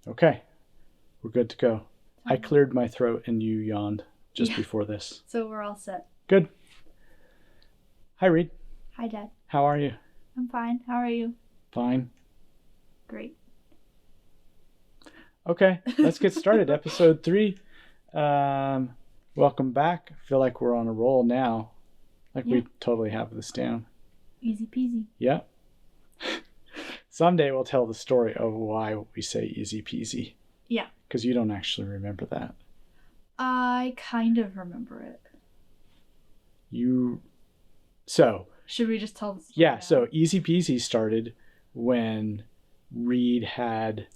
Okay, we're good to go. I cleared my throat and you yawned just before this. So we're all set. Good. Hi, Reed. Hi, Dad. How are you? I'm fine. How are you? Fine. Great. Okay, let's get started. Episode 3. Welcome back. I feel like we're on a roll now. We totally have this down. Easy peasy. Yeah. Someday we'll tell the story of why we say easy peasy. Yeah. Because you don't actually remember that. I kind of remember it. So. Should we just tell the story? Yeah, so easy peasy started when Reed had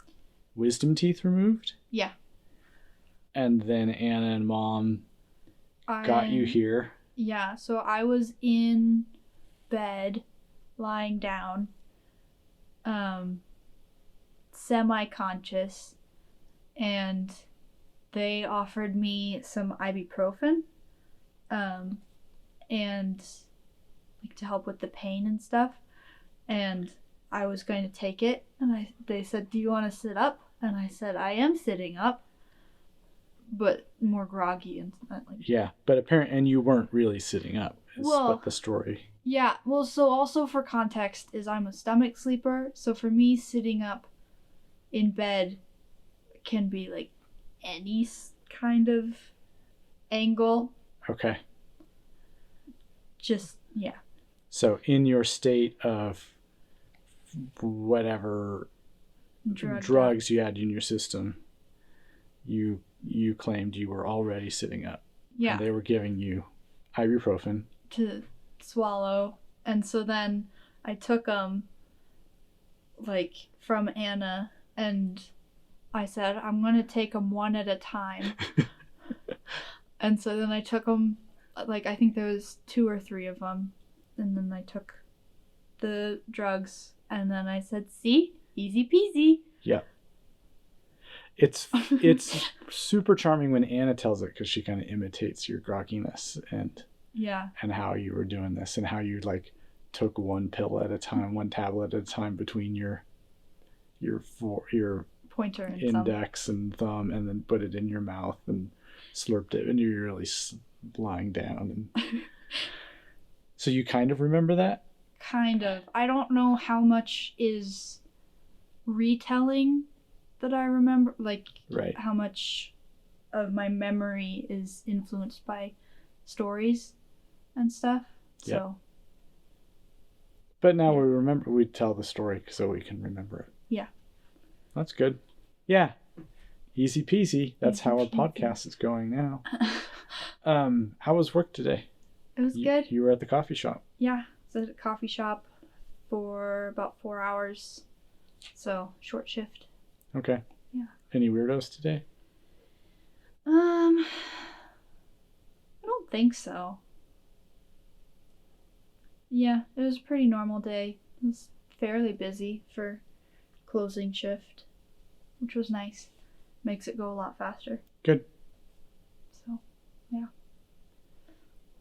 wisdom teeth removed. Yeah. And then Anna and Mom got you here. Yeah, so I was in bed, lying down, semi-conscious, and they offered me some ibuprofen, and to help with the pain and stuff, and I was going to take it, and they said, "Do you want to sit up?" And I said, "I am sitting up, but more groggy and Yeah, but apparently, and you weren't really sitting up. What the story. Yeah, well, so also for context is I'm a stomach sleeper, so for me sitting up in bed can be like any kind of angle. Okay. Just yeah. So in your state of whatever drugs you had in your system, you claimed you were already sitting up. Yeah. And they were giving you ibuprofen to swallow, and so then I took them from Anna, and I said I'm gonna take them one at a time. And so then I took them, I think there was 2 or 3 of them, and then I took the drugs, and then I said, "See, easy peasy." Yeah. It's super charming when Anna tells it, because she kind of imitates your grogginess and how you were doing this, and how you took one pill at a time, one tablet at a time between your pointer and index and thumb, and then put it in your mouth and slurped it, and you're really lying down. And so you kind of remember that? Kind of. I don't know how much is retelling that I remember, right. How much of my memory is influenced by stories and stuff. Yeah. So. But now we tell the story so we can remember it. Yeah. That's good. Yeah. Easy peasy. That's easy how our peasy. podcast is going now. How was work today? It was good. You were at the coffee shop. Yeah. I was at a coffee shop for about 4 hours. So, short shift. Okay. Yeah. Any weirdos today? I don't think so. Yeah, it was a pretty normal day. It was fairly busy for closing shift, which was nice. Makes it go a lot faster. Good. So, yeah.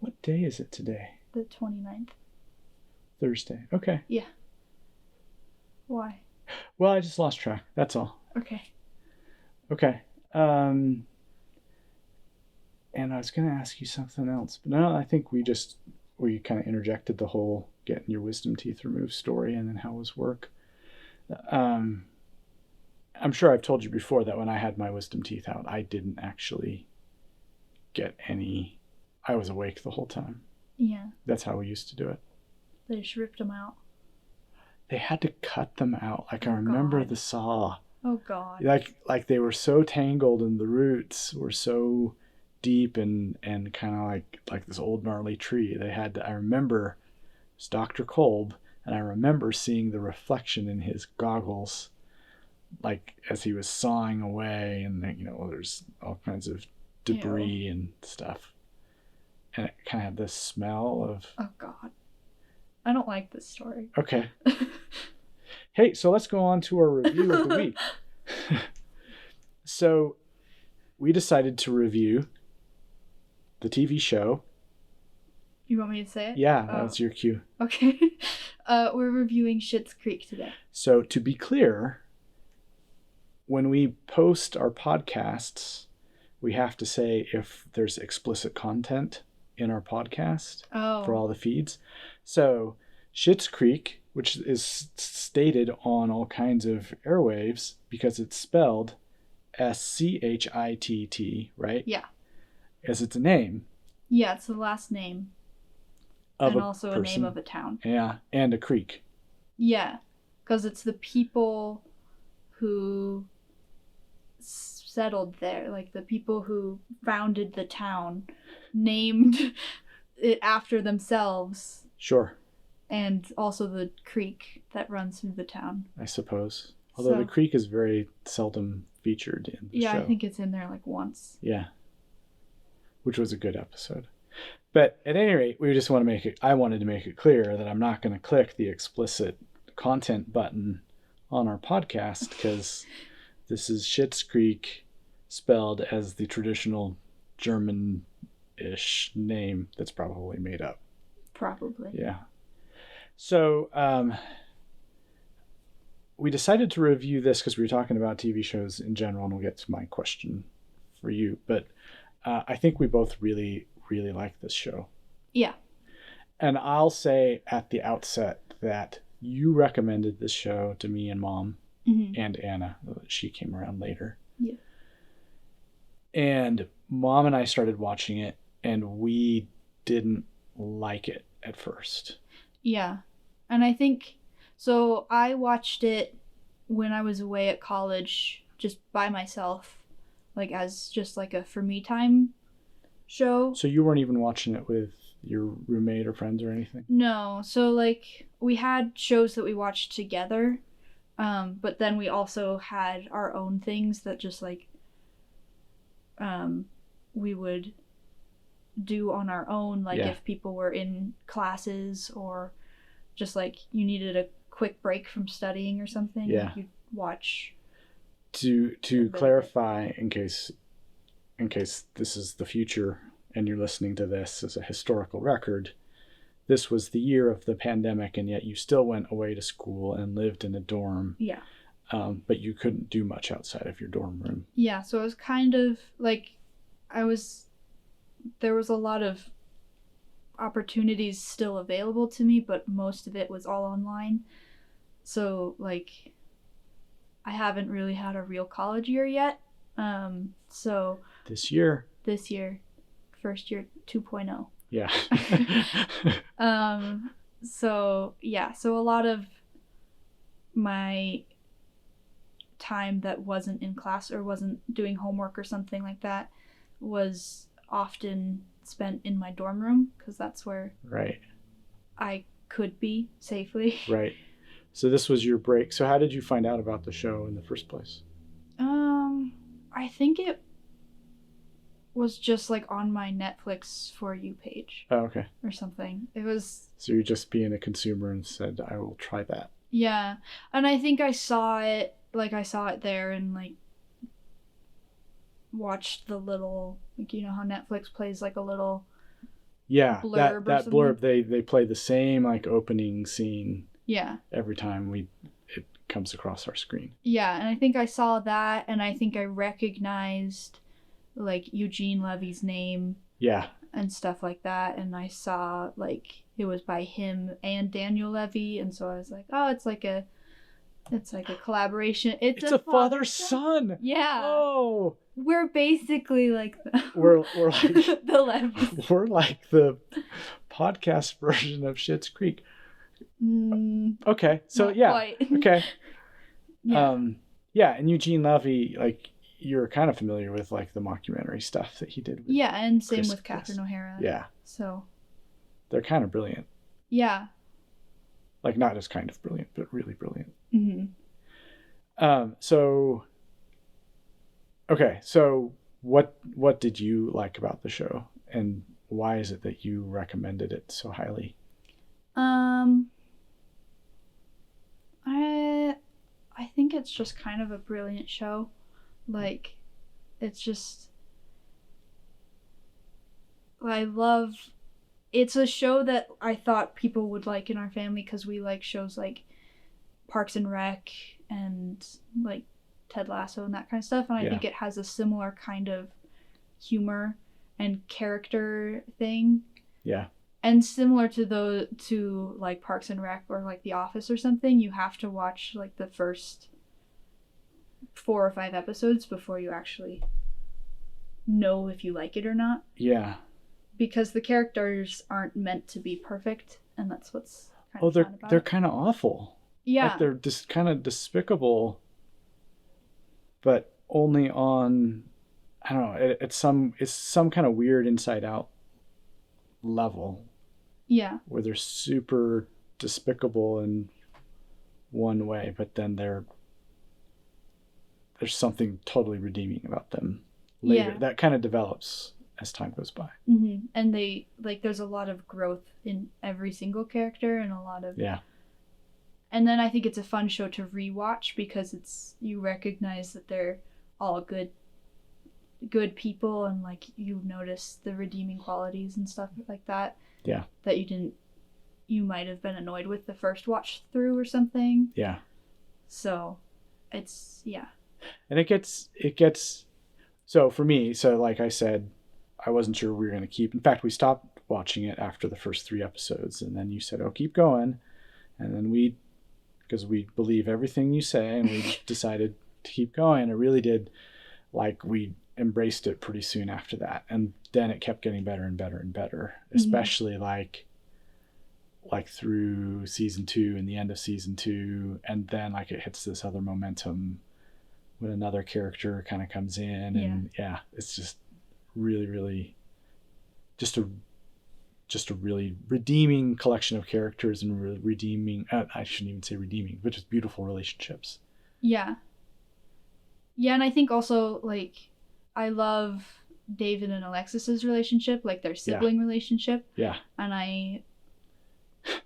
What day is it today? The 29th. Thursday. Okay. Yeah. Why? Well, I just lost track. That's all. Okay. Okay. And I was going to ask you something else, but no, I think we kind of interjected the whole getting your wisdom teeth removed story, and then how was work. I'm sure I've told you before that when I had my wisdom teeth out, I didn't actually get any. I was awake the whole time. Yeah. That's how we used to do it. They just ripped them out. They had to cut them out. I remember the saw. Oh, God. Like they were so tangled, and the roots were so deep and kind of like this old gnarly tree. I remember it was Dr. Kolb, and I remember seeing the reflection in his goggles, as he was sawing away, and there's all kinds of debris and stuff. And it kind of had this smell of... Oh, God. I don't like this story. Okay. Hey, so let's go on to our review of the week. So we decided to review the TV show. You want me to say it? Yeah, that's your cue. Okay. We're reviewing Schitt's Creek today. So to be clear, when we post our podcasts, we have to say if there's explicit content in our podcast for all the feeds. So Schitt's Creek, which is stated on all kinds of airwaves because it's spelled Schitt, right? Yeah. As it's a name. Yeah, it's the last name. Of and a also person. a name of a town. Yeah, and a creek. Yeah, because it's the people who settled there, like the people who founded the town, named it after themselves. Sure. And also the creek that runs through the town. I suppose. Although the creek is very seldom featured in the show. Yeah, I think it's in there like once. Yeah. Which was a good episode. But at any rate, we just want to make it, I wanted to make it clear that I'm not going to click the explicit content button on our podcast because this is Schitt's Creek spelled as the traditional German-ish name that's probably made up. Probably. Yeah. So we decided to review this because we were talking about TV shows in general, and we'll get to my question for you. But I think we both really like this show. Yeah. And I'll say at the outset that you recommended this show to me and Mom and Anna. She came around later. Yeah. And Mom and I started watching it, and we didn't like it at first. Yeah. And I think, so I watched it when I was away at college just by myself, like as just like a for me time show. So you weren't even watching it with your roommate or friends or anything? No. So like we had shows that we watched together, but then we also had our own things that just like we would do on our own, like if people were in classes or just like you needed a quick break from studying or something. Yeah. Like you'd watch. To clarify, in case this is the future and you're listening to this as a historical record, this was the year of the pandemic, and yet you still went away to school and lived in a dorm. Yeah. But you couldn't do much outside of your dorm room. Yeah, so it was kind of like there was a lot of opportunities still available to me, but most of it was all online. So like I haven't really had a real college year yet. So this year, first year 2.0. Yeah. So a lot of my time that wasn't in class or wasn't doing homework or something like that was often spent in my dorm room because that's where I could be safely. Right. So this was your break. So how did you find out about the show in the first place? I think it was just like on my Netflix For You page. Oh, okay. Or something. It was. So you're just being a consumer and said, I will try that. Yeah. And I think I saw it there and like watched the little, like, you know how Netflix plays like a little blurb that blurb, they play the same like opening scene every time it comes across our screen. Yeah, and I think I saw that, and I think I recognized like Eugene Levy's name and stuff like that, and I saw like it was by him and Daniel Levy, and so I was like, oh, it's like a collaboration. It's a father-son. Yeah. Oh, we're basically like we're like the Levys. We're like the podcast version of Schitt's Creek. Okay, so okay. And Eugene Levy, like you're kind of familiar with like the mockumentary stuff that he did. With and same with Catherine O'Hara. Yeah. So they're kind of brilliant. Yeah. Like not just kind of brilliant, but really brilliant. Mm-hmm. So what did you like about the show, and why is it that you recommended it so highly? I think it's just kind of a brilliant show. Like, it's just, it's a show that I thought people would like in our family because we like shows like Parks and Rec and like Ted Lasso and that kind of stuff, and I think it has a similar kind of humor and character thing. Yeah. And similar to like Parks and Rec or like The Office or something, you have to watch like the first 4 or 5 episodes before you actually know if you like it or not. Yeah. Because the characters aren't meant to be perfect, and that's what's kind of fun about they're it. kind of awful. Yeah. Like they're just kind of despicable, but only on, I don't know, it's some kind of weird Inside Out level. Yeah. Where they're super despicable in one way, but then there's something totally redeeming about them later. Yeah. That kind of develops as time goes by. Mm-hmm. And they, like, there's a lot of growth in every single character and a lot of... Yeah. And then I think it's a fun show to rewatch because you recognize that they're all good people, and like you notice the redeeming qualities and stuff like that. Yeah. That you might have been annoyed with the first watch through or something. Yeah. So it's, yeah. And it gets so for me, so like I said, I wasn't sure we were going to keep. In fact, we stopped watching it after the first 3 episodes, and then you said, "Oh, keep going." And then because we believe everything you say, and we decided to keep going. It really did, like, we embraced it pretty soon after that, and then it kept getting better and better and better, especially like through season 2 and the end of season 2, and then like it hits this other momentum when another character kind of comes in, and it's just really, really just a really redeeming collection of characters, and really redeeming, I shouldn't even say redeeming, but just beautiful relationships. Yeah, and I think also, like, I love David and Alexis's relationship, like their sibling relationship. Yeah. And I,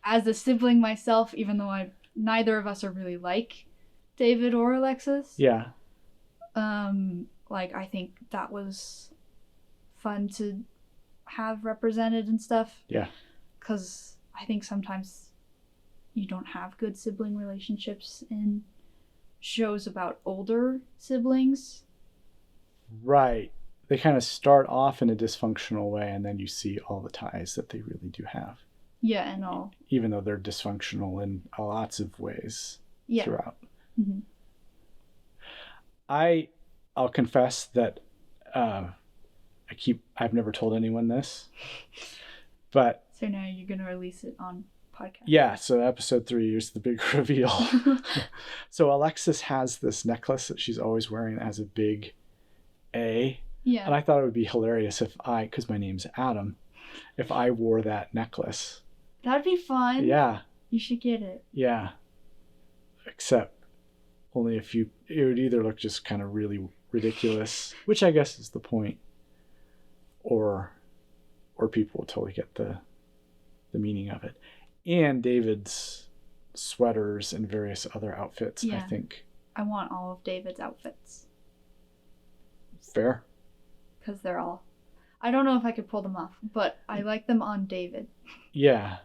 as a sibling myself, even though neither of us are really like David or Alexis. Yeah. Like, I think that was fun to have represented and stuff. Yeah. Because I think sometimes you don't have good sibling relationships in shows about older siblings. Right. They kind of start off in a dysfunctional way, and then you see all the ties that they really do have. Yeah, and all. Even though they're dysfunctional in lots of ways throughout. Mm-hmm. I'll confess that I've never told anyone this, but... So now you're going to release it on podcast. Yeah, so episode 3 is the big reveal. So Alexis has this necklace that she's always wearing that has a big A. Yeah. And I thought it would be hilarious because my name's Adam, if I wore that necklace. That'd be fun. Yeah. You should get it. Yeah. Except only it would either look just kind of really ridiculous, which I guess is the point, or people will totally get the meaning of it. And David's sweaters and various other outfits, I think. I want all of David's outfits. Fair. Because they're all... I don't know if I could pull them off, but I like them on David. Yeah.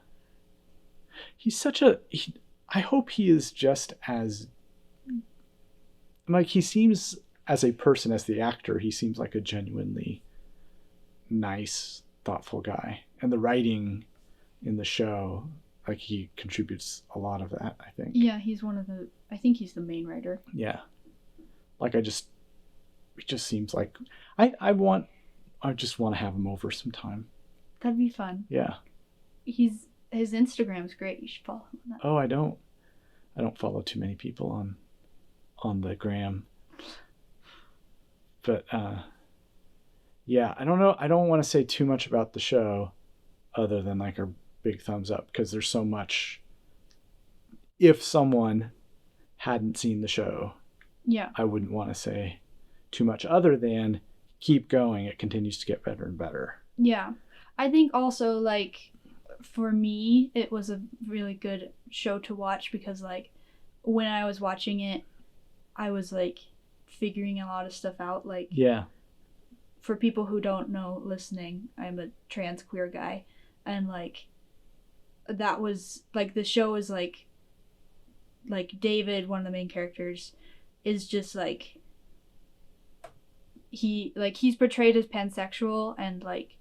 He's such I hope he is just as... Like, he seems, as a person, as the actor, he seems like a genuinely nice, thoughtful guy. And the writing in the show, like, he contributes a lot of that, I think. Yeah, I think he's the main writer. Yeah. Like, it just seems like I just want to have him over sometime. That'd be fun. Yeah. His Instagram's great. You should follow him on that. Oh, I don't follow too many people on the gram. But yeah, I don't know. I don't want to say too much about the show other than like a big thumbs up, because there's so much. If someone hadn't seen the show, I wouldn't want to say too much other than keep going. It continues to get better and better. Yeah. I think also, like, for me, it was a really good show to watch because, like, when I was watching it, I was, like, figuring a lot of stuff out. Like, for people who don't know listening, I'm a trans queer guy. And, like, that was, like, the show is, like David, one of the main characters, is just like he's portrayed as pansexual, and like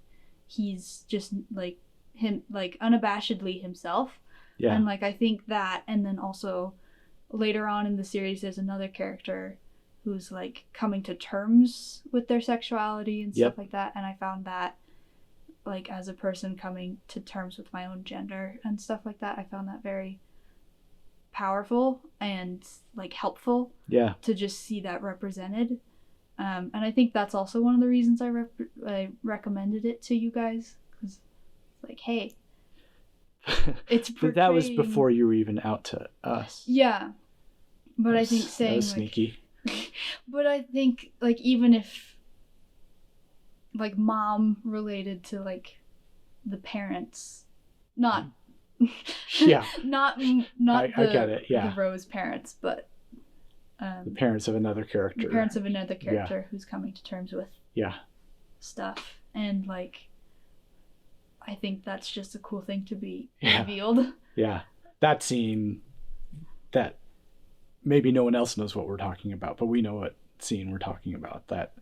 he's just like him, like unabashedly himself. Yeah. And like I think that, and then also later on in the series there's another character who's like coming to terms with their sexuality and stuff like that, and I found that like as a person coming to terms with my own gender and stuff like that, I found that very powerful and like helpful. Yeah. To just see that represented. And I think that's also one of the reasons I recommended it to you guys, because it's like, hey, it's but that was before you were even out to us. Yeah, but I think saying that was like, sneaky. But I think like even if like mom related to like the parents, not yeah, not I get it. Yeah, the Rose parents, but the parents of another character. The parents of another character who's coming to terms with stuff, and like I think that's just a cool thing to be revealed. Yeah, that scene, that maybe no one else knows what we're talking about, but we know what scene we're talking about. That,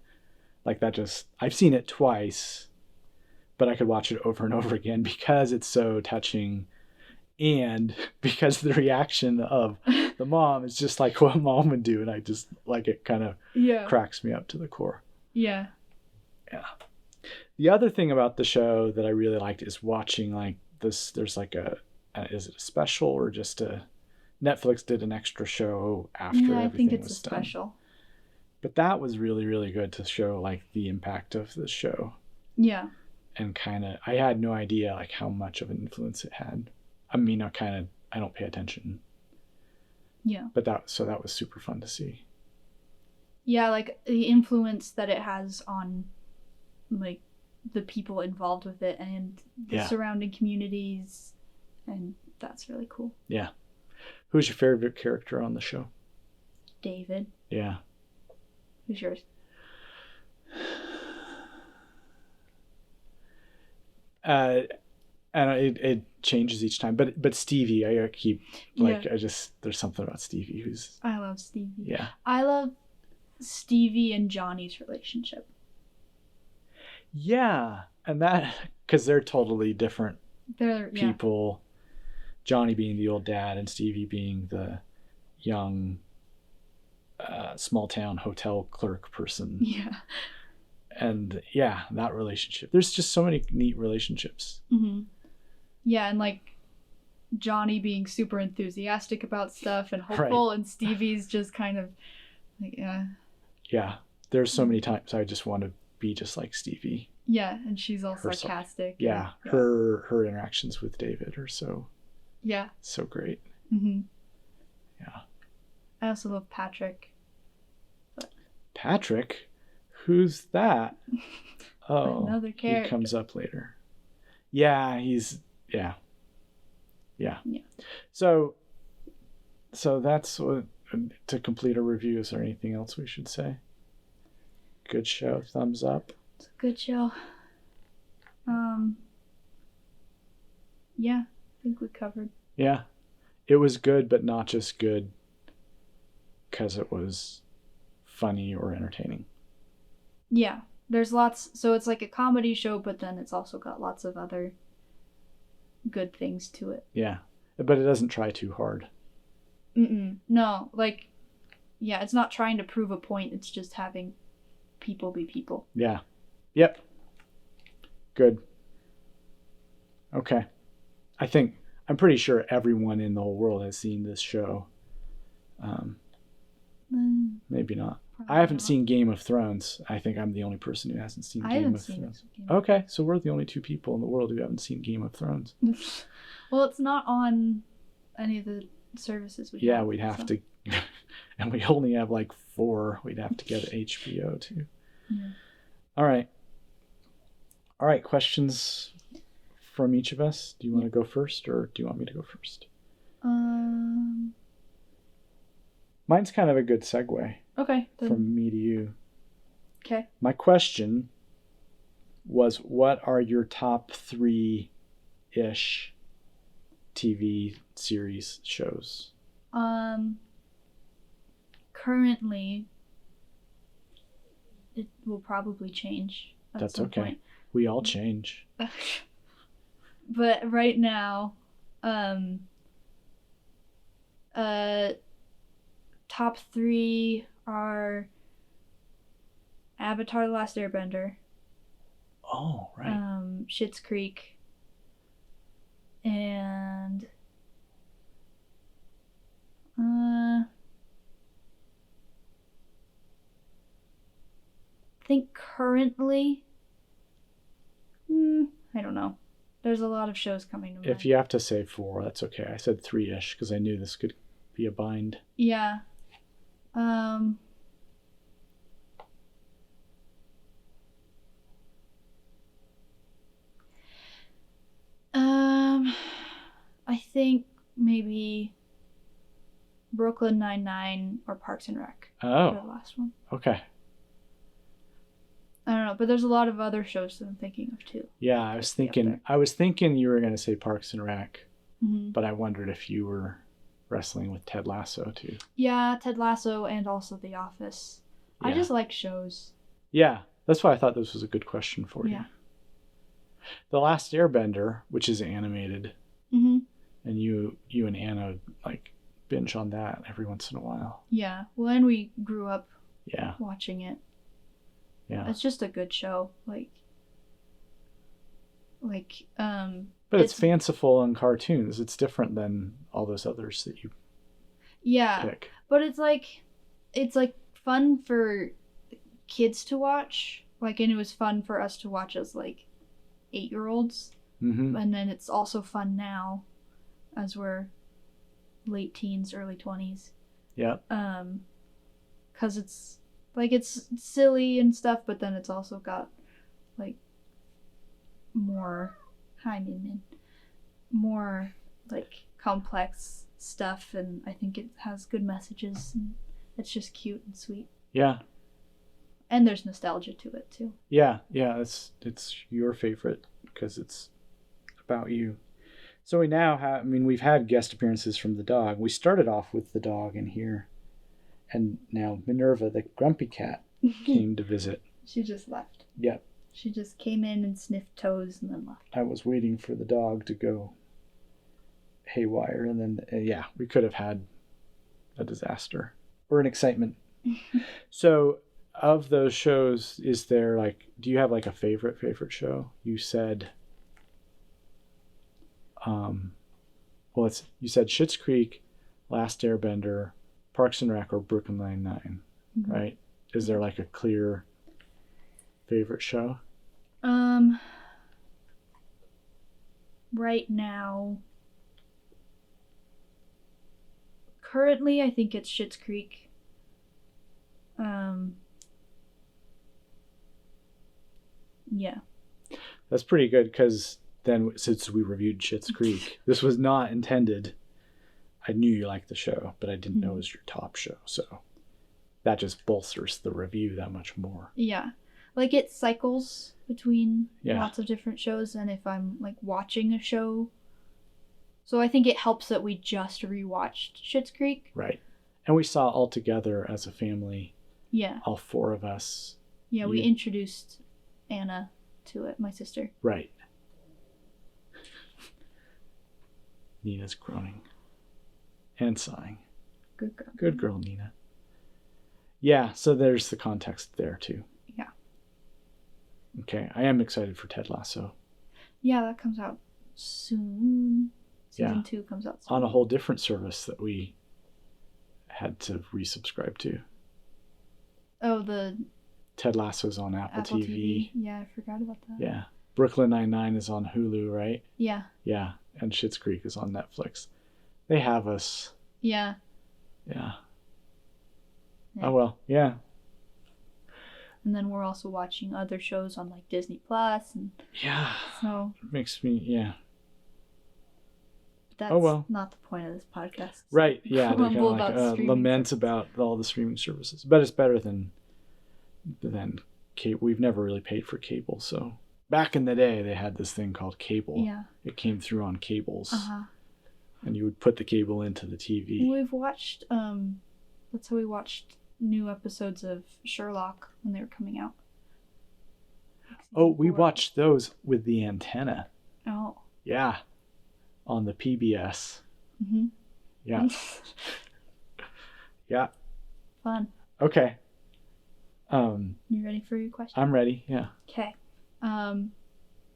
like, that just, I've seen it twice, but I could watch it over and over again because it's so touching, and because the reaction of the mom is just like what mom would do, and I just like it kind of cracks me up to the core. Yeah. The other thing about the show that I really liked is watching like this. There's like is it a special or just a Netflix did an extra show after everything was done? I think it's a special. But that was really, really good to show like the impact of the show. Yeah. And kind of, I had no idea like how much of an influence it had. I mean, I don't pay attention. Yeah. But that was super fun to see. Yeah, like the influence that it has on like the people involved with it and the surrounding communities, and that's really cool. Yeah. Who's your favorite character on the show? David. Yeah. Who's yours? And it changes each time, but Stevie, I keep like there's something about Stevie who's. I love Stevie. Yeah. I love Stevie and Johnny's relationship. Yeah, and that because they're totally different people. Johnny being the old dad and Stevie being the young small town hotel clerk person. Yeah. And that relationship. There's just so many neat relationships. Mm-hmm. Yeah, and like Johnny being super enthusiastic about stuff and hopeful, and Stevie's just kind of like, yeah. There's so many times I just want to be just like Stevie. Yeah, and she's all sarcastic. Yeah, her interactions with David are so great. Mm-hmm. Yeah. I also love Patrick. Patrick? Who's that? Oh, another character. He comes up later. Yeah, he's yeah. So that's what, to complete a review. Is there anything else we should say? Good show. Thumbs up. It's a good show. Yeah, I think we covered. Yeah, it was good, but not just good because it was funny or entertaining. Yeah, there's lots. So it's like a comedy show, but then it's also got lots of other good things to it. Yeah, but it doesn't try too hard. No, like, yeah, it's not trying to prove a point. It's just having people be people. Yeah. Yep. Good. Okay. I'm pretty sure everyone in the whole world has seen this show. Maybe not. I haven't seen Game of Thrones. I think I'm the only person who hasn't seen Game of Thrones. Okay, so we're the only two people in the world who haven't seen Game of Thrones. Well, it's not on any of the services we have. Yeah, we'd have to. And we only have like 4. We'd have to get HBO too. Yeah. All right. Questions from each of us? Do you want to go first, or do you want me to go first? Mine's kind of a good segue. Okay. From me to you. Okay. My question was, what are your top 3-ish TV series shows? currently, it will probably change at That's some okay. point. We all change. But right now, top 3 are Avatar: The Last Airbender, Oh, right. Schitt's Creek, and I think currently, I don't know. There's a lot of shows coming to mind. If you have to say 4, that's okay. I said 3-ish because I knew this could be a bind. Yeah. I think maybe Brooklyn Nine-Nine or Parks and Rec for the Oh, last one. okay. I don't know, but there's a lot of other shows that I'm thinking of too. Yeah, I was thinking you were going to say Parks and Rec, Mm-hmm. but I wondered if you were wrestling with Ted Lasso too. Yeah, Ted Lasso and also The Office. Yeah. I just like shows. Yeah, that's why I thought this was a good question for you. Yeah. The Last Airbender, which is animated, Mm-hmm. and you and Anna like binge on that every once in a while. Yeah. Well, and we grew up Yeah. watching it. Yeah. It's just a good show. But it's fanciful in cartoons. It's different than all those others that you pick. But it's fun for kids to watch. And it was fun for us to watch as 8-year-olds. Mm-hmm. And then it's also fun now as we're late teens, early 20s. Yeah. 'Cause it's silly and stuff, but then it's also got more more complex stuff, and I think it has good messages, and it's just cute and sweet. Yeah. And there's nostalgia to it too. Yeah. It's your favorite because it's about you. So we now have, we've had guest appearances from the dog. We started off with the dog in here, and now Minerva, the grumpy cat, came to visit. She just left. Yep. She just came in and sniffed toes and then left. I was waiting for the dog to go haywire, and then, we could have had a disaster or an excitement. So, of those shows, is there do you have a favorite show? You said, you said Schitt's Creek, Last Airbender, Parks and Rec, or Brooklyn Nine-Nine, Mm-hmm. right? Is there a clear favorite show? Right now, currently, I think it's Schitt's Creek. Yeah. That's pretty good because then since we reviewed Schitt's Creek, this was not intended. I knew you liked the show, but I didn't know it was your top show. So that just bolsters the review that much more. Yeah. It cycles between Yeah. lots of different shows, and if I'm watching a show, so I think it helps that we just rewatched Schitt's Creek. Right. And we saw all together as a family. Yeah. All 4 of us. Yeah, we introduced Anna to it, my sister. Right. Nina's groaning and sighing. Good girl. Good girl, Nina. Yeah, so there's the context there too. Yeah. Okay, I am excited for Ted Lasso. Yeah, that comes out soon. Season 2 comes out soon. On a whole different service that we had to resubscribe to. Oh, the Ted Lasso's on Apple TV. Yeah, I forgot about that. Yeah. Brooklyn Nine-Nine is on Hulu, right? Yeah. Yeah, and Schitt's Creek is on Netflix. They have us. Yeah. Yeah. Yeah. Oh, well, yeah. And then we're also watching other shows on Disney Plus, and yeah. So it makes me, yeah. That's not the point of this podcast. Right, yeah. They're kind of about lament about all the streaming services. But it's better than cable. We've never really paid for cable, so back in the day they had this thing called cable. Yeah. It came through on cables. Uh-huh. And you would put the cable into the TV. We've watched That's how we watched new episodes of Sherlock when they were coming out. Oh, we Season 4. watched those with the antenna. Oh. Yeah. On the PBS. Mm-hmm. Yeah. Yeah. Fun. Okay. You ready for your question? I'm ready. Yeah. Okay. I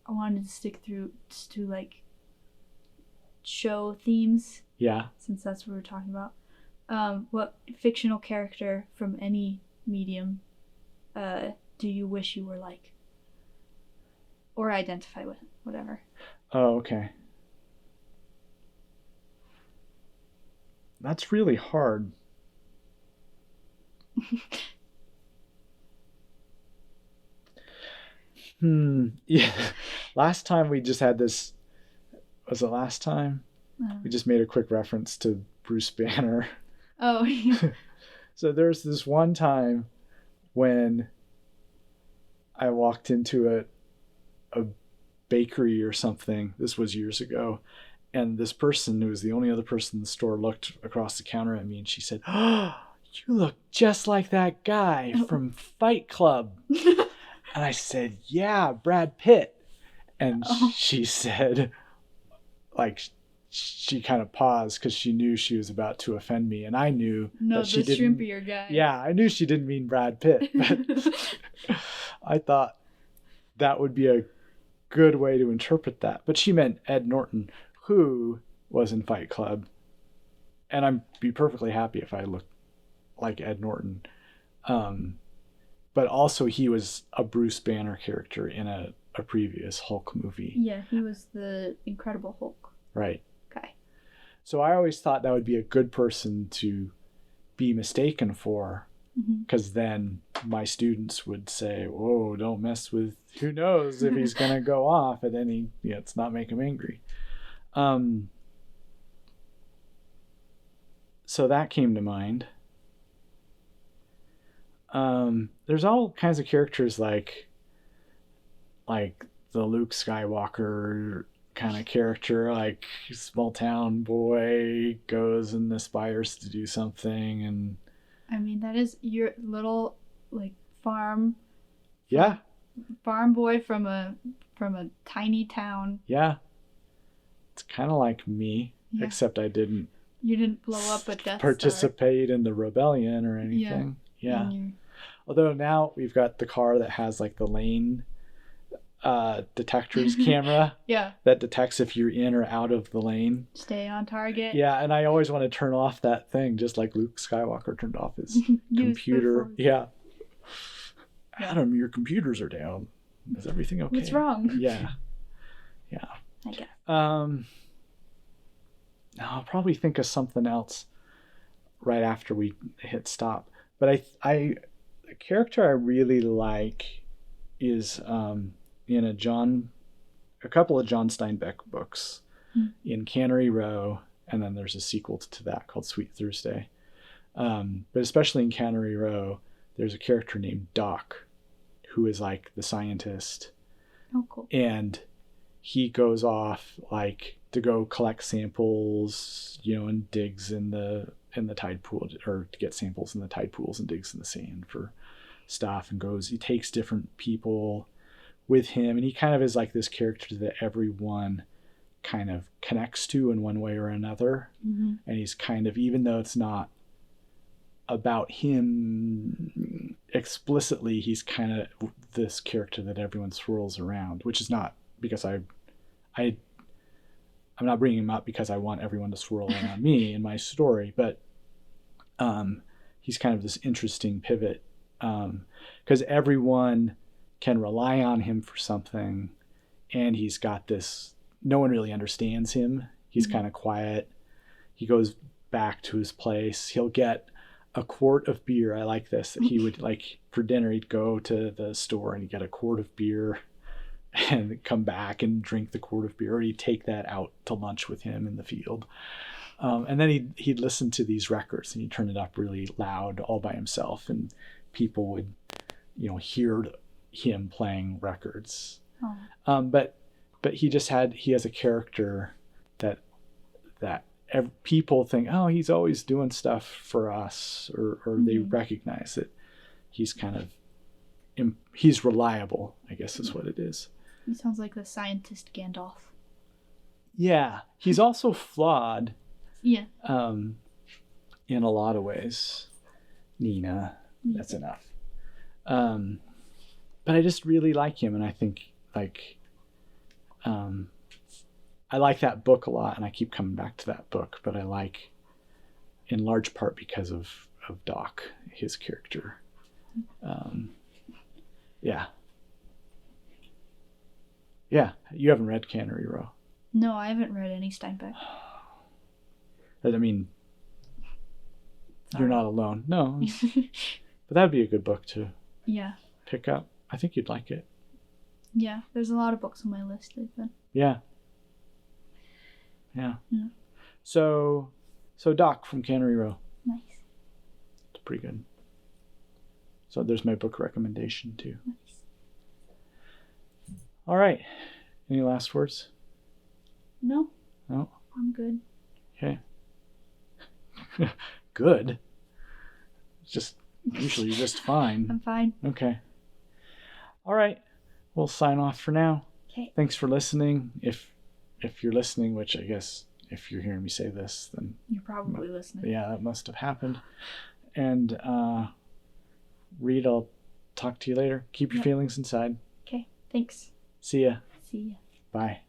wanted to stick to like show themes. Yeah. Since that's what we're talking about. What fictional character from any medium do you wish you were like? Or identify with, whatever. Oh, okay. That's really hard. Yeah. Last time we just had this. Was it last time? We just made a quick reference to Bruce Banner. Oh. So there's this one time when I walked into a bakery or something. This was years ago. And this person, who was the only other person in the store, looked across the counter at me and she said, "Oh, you look just like that guy from Fight Club." And I said, "Yeah, Brad Pitt." And she said, like, she kind of paused because she knew she was about to offend me. And I knew no, that she the didn't. shrimpier guy. Yeah, I knew she didn't mean Brad Pitt. But I thought that would be a good way to interpret that. But she meant Ed Norton, who was in Fight Club. And I'd be perfectly happy if I looked like Ed Norton. But also he was a Bruce Banner character in a previous Hulk movie. Yeah, he was the Incredible Hulk. Right. Okay. So I always thought that would be a good person to be mistaken for, because then my students would say, "Whoa, don't mess with, who knows if he's going to go off at any, let's not make him angry." So that came to mind. There's all kinds of characters like the Luke Skywalker kind of character, like small town boy goes and aspires to do something, and I mean, that is your little like farm boy from a tiny town. Yeah. It's kind of like me, except I didn't. You didn't blow up a Death participate in the rebellion or anything. Yeah. Although now we've got the car that has like the lane detectors camera. Yeah. That detects if you're in or out of the lane. Stay on target. Yeah, and I always want to turn off that thing, just like Luke Skywalker turned off his computer. Yeah. Adam, your computers are down. Is everything okay? What's wrong? Yeah. Yeah. I guess. I'll probably think of something else right after we hit stop. But the character I really like is in a couple of John Steinbeck books, in Cannery Row, and then there's a sequel to that called Sweet Thursday. But especially in Cannery Row, there's a character named Doc, who is like the scientist. Oh, cool. And he goes off like to go collect samples, and digs in the tide pool, or to get samples in the tide pools, and digs in the sand for stuff, and he takes different people with him, and he kind of is like this character that everyone kind of connects to in one way or another. And he's kind of, even though it's not about him explicitly, he's kind of this character that everyone swirls around, which is not because I'm not bringing him up because I want everyone to swirl around me in my story, but he's kind of this interesting pivot, because everyone can rely on him for something, and he's got this, no one really understands him. He's kind of quiet. He goes back to his place. He'll get a quart of beer. I like this, that he would, like, for dinner, he'd go to the store and he'd get a quart of beer and come back and drink the quart of beer, or he'd take that out to lunch with him in the field. And then he'd listen to these records, and he'd turn it up really loud all by himself, and people would, hear him playing records. But he has a character that people think, oh, he's always doing stuff for us, or they recognize that he's kind of he's reliable, I guess is what it is. He sounds like the scientist Gandalf. Yeah, he's also flawed. Yeah. In a lot of ways. Nina, that's enough. But I just really like him, and I think I like that book a lot, and I keep coming back to that book. But I like, in large part, because of Doc, his character. Yeah. Yeah, you haven't read Cannery Row. No, I haven't read any Steinbeck. I mean, Sorry. You're not alone. No. But that'd be a good book to pick up. I think you'd like it. Yeah, there's a lot of books on my list. Yeah. So Doc from Cannery Row. Nice. It's pretty good. So there's my book recommendation too. Nice. All right. Any last words? No. No? I'm good. Okay. Good. Just usually just fine. I'm fine. Okay. All right. We'll sign off for now. Okay. Thanks for listening. If you're listening, which I guess if you're hearing me say this, then you're probably listening. Yeah, that must have happened. And Reed, I'll talk to you later. Keep your feelings inside. Okay. Thanks. See ya. See ya. Bye.